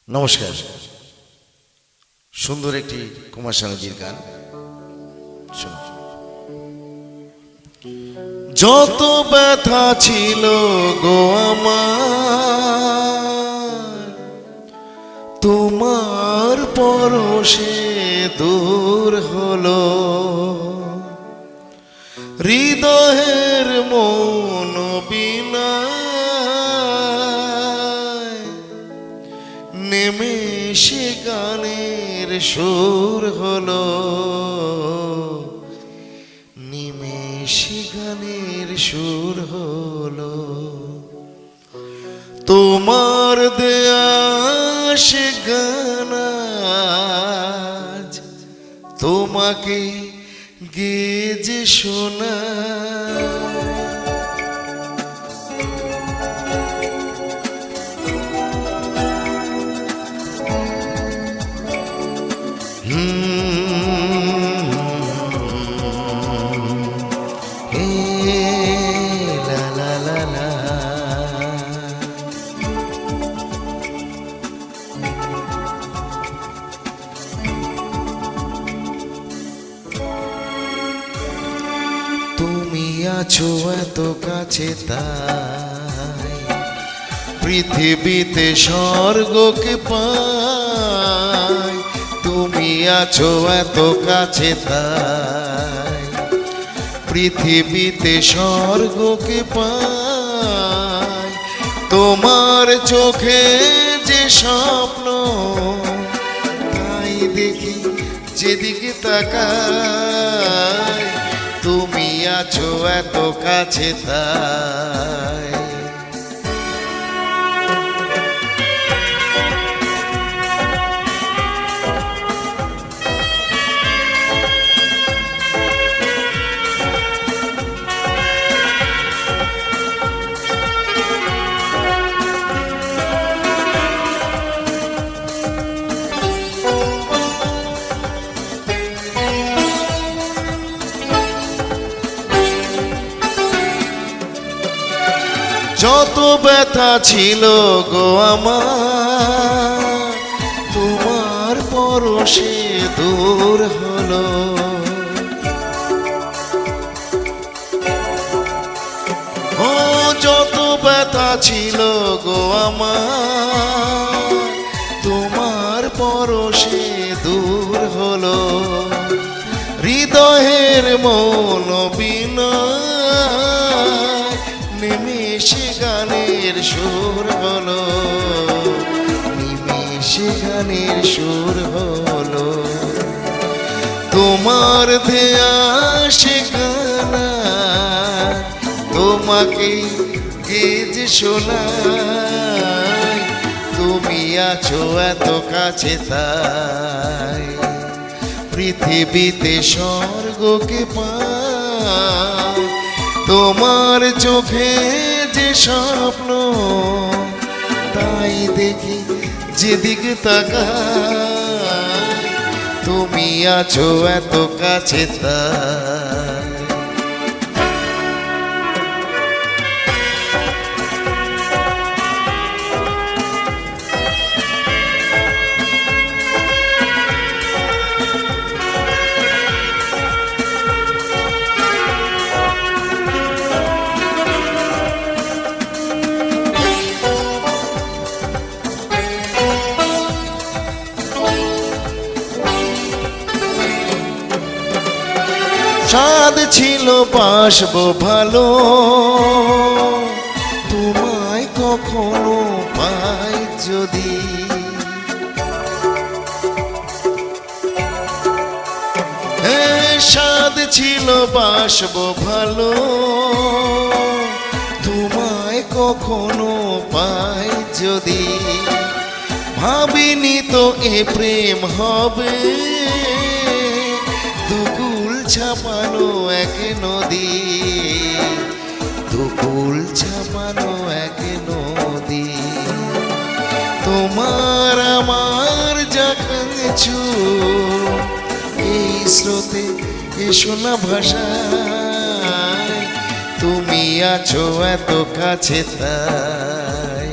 নমস্কার। সুন্দর একটি কুমার শানুজির গান শোনো। যত ব্যথা ছিল গো আমার, তোমার পরশে দূর হলো, হৃদয়ের মন বিনায় নেমে সে গানের সুর হলো, নেমে সে গানের সুর হলো। তোমার দেয়া সে গান আজ তোমাকে গেয়ে শোনা, তুমি আছো এত কাছে তাই পৃথিবীতে স্বর্গকে পাই। তুমি আছো এত কাছে তাই পৃথিবীতে স্বর্গকে পাই। তোমার চোখে যে স্বপ্ন তাই দেখি যেদিকে তাকাই। তুমি আছো এত কাছে তাই। যত ব্যথা ছিল গো আমার, তোমার পরশে দূর হলো, ও যত ব্যথা ছিল গো আমার, তোমার পরশে দূর হলো, হৃদয়ের মন বিনায় নেমে সে গানের সুর হলো, নেমে সে গানের সুর হলো। তোমার দেয়া সে গান তোমাকে গেয়ে শোনাই। তুমি আছো এত কাছে তাই পৃথিবীতে স্বর্গকে পাই। তোমার চোখে যে স্বপ্ন তাই দেখি যেদিকে তাকাই। তুমি আছো এত কাছে তাই। সাদ ছিল বাসবো ভালো, তোমায় কখনো পাই যদি, সাদ ছিল বাসবো ভালো, তোমায় কখনো পাই যদি। ভাবিনি তো এ প্রেম হবে, দুকুল ছাপানো এক নদী, দুকুল ছাপানো এক নদী। তোমার আমার যা কিছু এই স্রোতে এসো না ভাষায়। তুমি আছো এত কাছে তাই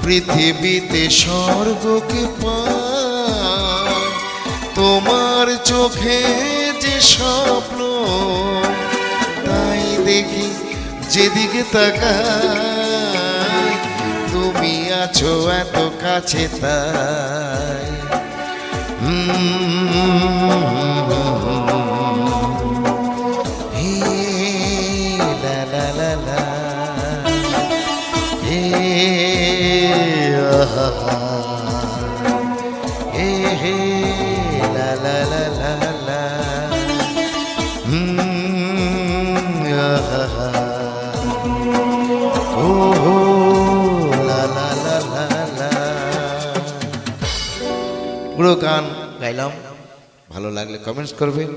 পৃথিবীতে স্বর্গকে পায় তোমার চোখে যে স্বপ্ন, তাই দেখি যেদিকে তাকাই তুমি আছো এত কাছে তাই। হে লা লা লা লা, হে আহা, হে হে লা লা লা লা লা, আহা, ও হো লা লা লা লা লা। পুরো গান গাইলাম, ভালো লাগলে কমেন্টস করবেন।